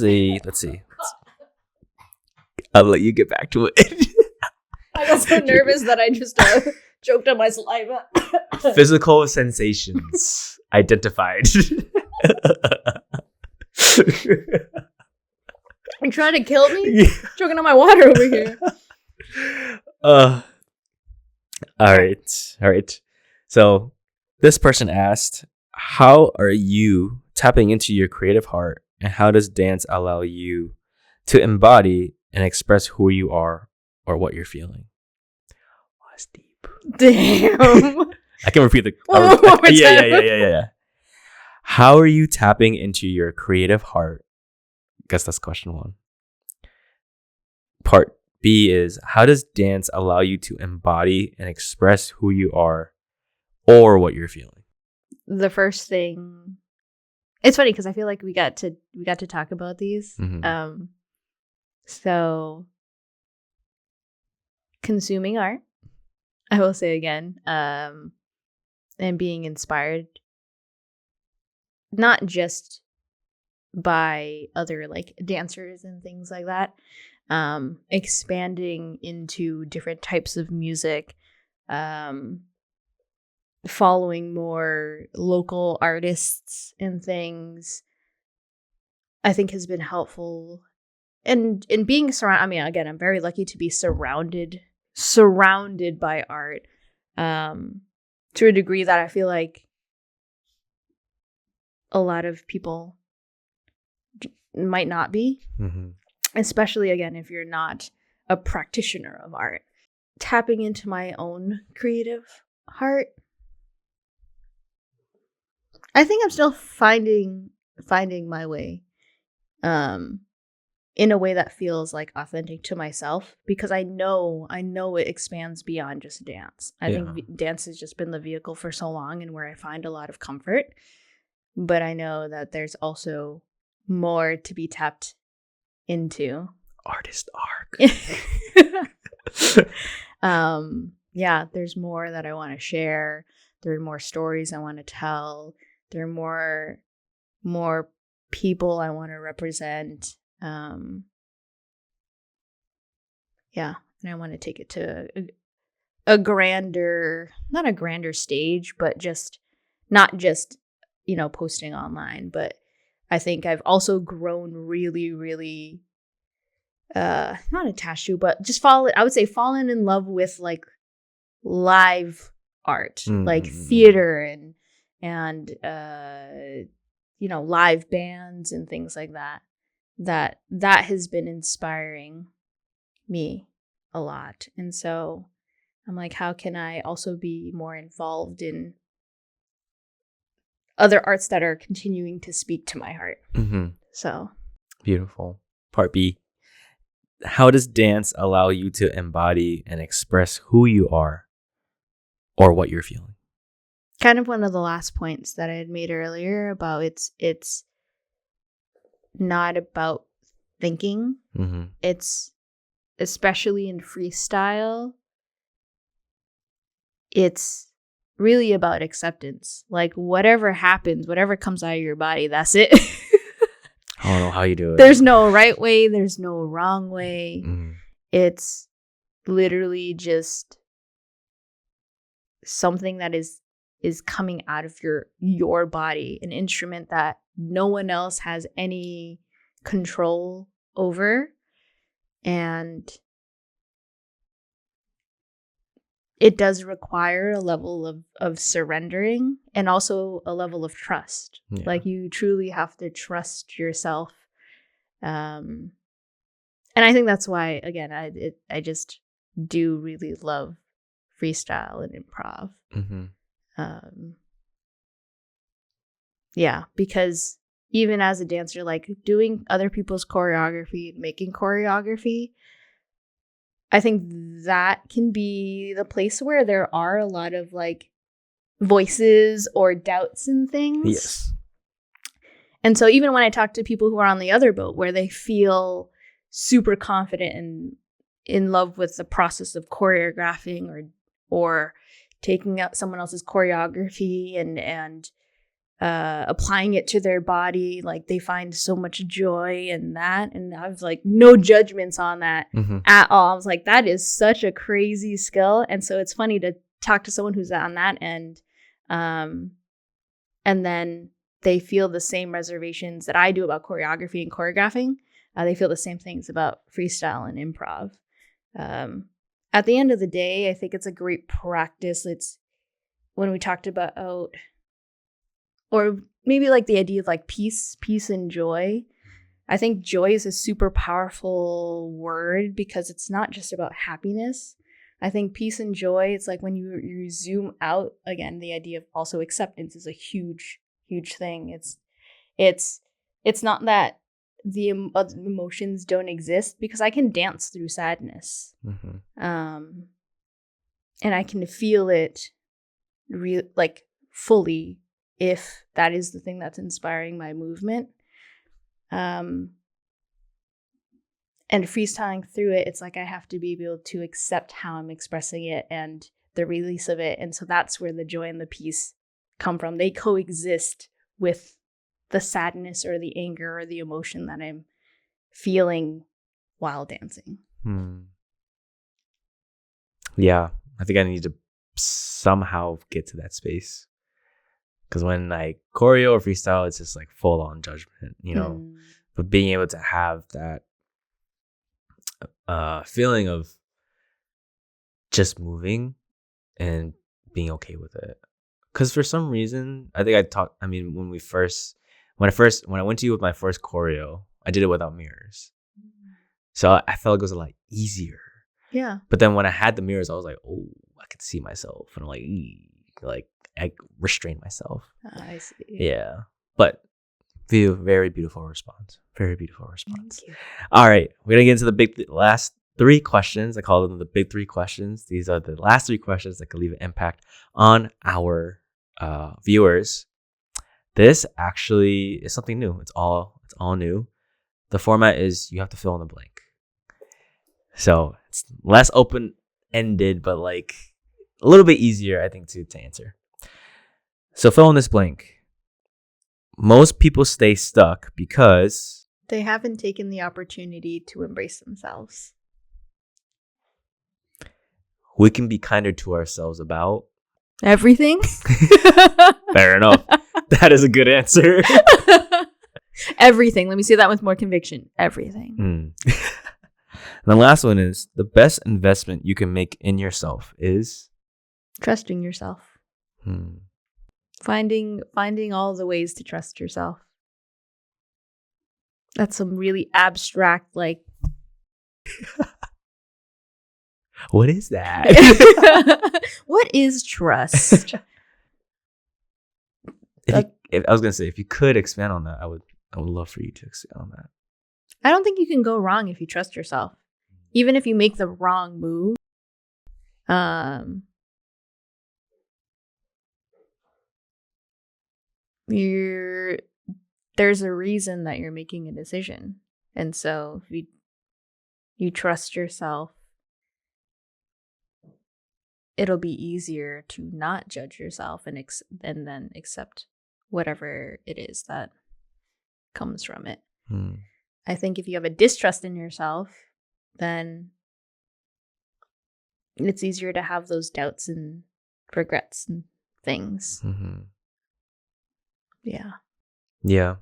a, let's see. I'll let you get back to it. I got so nervous that I just choked on my saliva. Physical sensations identified. You're trying to kill me? Choking on my water over here. All right. So this person asked, how are you tapping into your creative heart, and how does dance allow you to embody and express who you are or what you're feeling? Oh, that's deep. Damn. I can repeat the One more time. Yeah. How are you tapping into your creative heart? I guess that's question 1. Part B is, how does dance allow you to embody and express who you are or what you're feeling? The first thing, it's funny because I feel like we got to talk about these. Mm-hmm. So consuming art, I will say again, and being inspired not just by other like dancers and things like that, expanding into different types of music, following more local artists and things, I think has been helpful. And in being surrounded, I mean, again, I'm very lucky to be surrounded by art, to a degree that I feel like a lot of people might not be, especially again, if you're not a practitioner of art. Tapping into my own creative heart, I think I'm still finding my way, in a way that feels like authentic to myself, because I know it expands beyond just dance. I think dance has just been the vehicle for so long and where I find a lot of comfort, but I know that there's also more to be tapped into. Artist arc. Yeah, there's more that I want to share. There are more stories I want to tell. There are more people I want to represent. Yeah, and I want to take it to a grander, not a grander stage, but just not just, posting online, but I think I've also grown really, really not attached to, but just fallen in love with like live art, like theater and live bands and things like that. That has been inspiring me a lot. And so I'm like, how can I also be more involved in other arts that are continuing to speak to my heart? So beautiful. Part B, how does dance allow you to embody and express who you are or what you're feeling? Kind of one of the last points that I had made earlier about it's not about thinking. It's, especially in freestyle, it's really about acceptance. Like whatever happens, whatever comes out of your body, that's it. I don't know how you do it. There's no right way, there's no wrong way. It's literally just something that is coming out of your body, an instrument that no one else has any control over. And it does require a level of surrendering and also a level of trust. Yeah. Like you truly have to trust yourself. And I think that's why, again, I just do really love freestyle and improv. Yeah, because even as a dancer, like doing other people's choreography, making choreography, I think that can be the place where there are a lot of like voices or doubts and things. Yes. And so even when I talk to people who are on the other boat, where they feel super confident and in love with the process of choreographing or taking out someone else's choreography and applying it to their body, like they find so much joy in that. And I was like, no judgments on that at all. I was like, that is such a crazy skill. And so it's funny talk to someone who's on that end, and then they feel the same reservations that I do about choreography and choreographing. They feel the same things about freestyle and improv. At the end of the day, I think it's a great practice. It's when we talked about, or maybe like the idea of like peace and joy. I think joy is a super powerful word because it's not just about happiness. I think peace and joy, it's like when you zoom out, again, the idea of also acceptance is a huge thing. It's not that the emotions don't exist, because I can dance through sadness. And I can feel it like fully if that is the thing that's inspiring my movement. And freestyling through it, it's like I have to be able to accept how I'm expressing it and the release of it. And so that's where the joy and the peace come from. They coexist with the sadness or the anger or the emotion that I'm feeling while dancing. Yeah, I think I need to somehow get to that space. Because when like choreo or freestyle, it's just like full on judgment, you know. But being able to have that feeling of just moving and being okay with it. Because for some reason, I think when I went to you with my first choreo, I did it without mirrors. So I felt like it was a lot easier. Yeah. But then when I had the mirrors, I was like, oh, I could see myself. And I'm like I restrained myself. I see. Yeah. But very beautiful response. Very beautiful response. Thank you. All right. We're going to get into the last 3 questions. I call them the big 3 questions. These are the last 3 questions that can leave an impact on our viewers. This actually is something new. It's all new. The format is you have to fill in the blank. So it's less open-ended, but like a little bit easier, I think, to answer. So fill in this blank. Most people stay stuck because they haven't taken the opportunity to embrace themselves. We can be kinder to ourselves about everything. Fair enough. That is a good answer. Everything. Let me say that with more conviction. Everything. And the last one is the best investment you can make in yourself is trusting yourself. Finding all the ways to trust yourself. That's some really abstract, like. What is that? What is trust? I was gonna say, if you could expand on that, I would love for you to expand on that. I don't think you can go wrong if you trust yourself, even if you make the wrong move. There's a reason that you're making a decision, and so if you trust yourself, it'll be easier to not judge yourself and then accept whatever it is that comes from it. I think if you have a distrust in yourself, then it's easier to have those doubts and regrets and things. Yeah.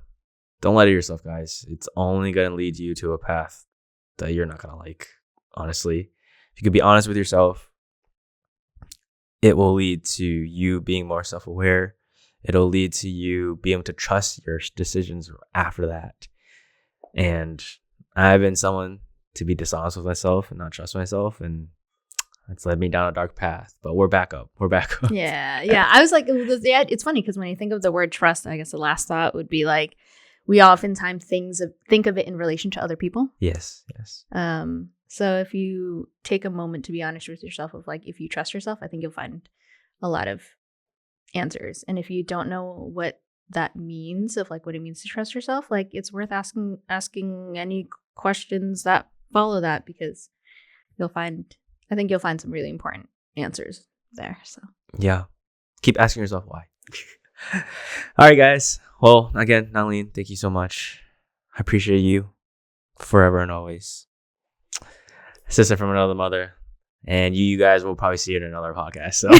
Don't lie to yourself, guys. It's only going to lead you to a path that you're not going to like, honestly. If you could be honest with yourself, it will lead to you being more self-aware. It'll lead to you being able to trust your decisions after that. And I've been someone to be dishonest with myself and not trust myself, and it's led me down a dark path. But we're back up. Yeah. I was like, it's funny because when you think of the word trust, I guess the last thought would be like, we oftentimes think of it in relation to other people. Yes. So if you take a moment to be honest with yourself of like, if you trust yourself, I think you'll find a lot of answers. And if you don't know what that means, of like what it means to trust yourself, like it's worth asking any questions that follow that, because I think you'll find some really important answers there. So yeah, keep asking yourself why. All right, guys. Well, again, Nalyn, thank you so much. I appreciate you forever and always. Sister from another mother, And you guys will probably see it in another podcast. So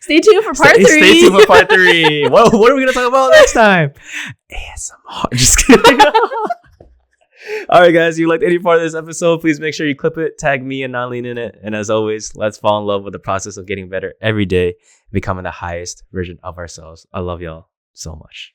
Stay tuned for part 3. Stay tuned for part 3. What are we going to talk about next time? ASMR. Just kidding. All right, guys. If you liked any part of this episode, please make sure you clip it, tag me and Nalyn in it. And as always, let's fall in love with the process of getting better every day, becoming the highest version of ourselves. I love y'all so much.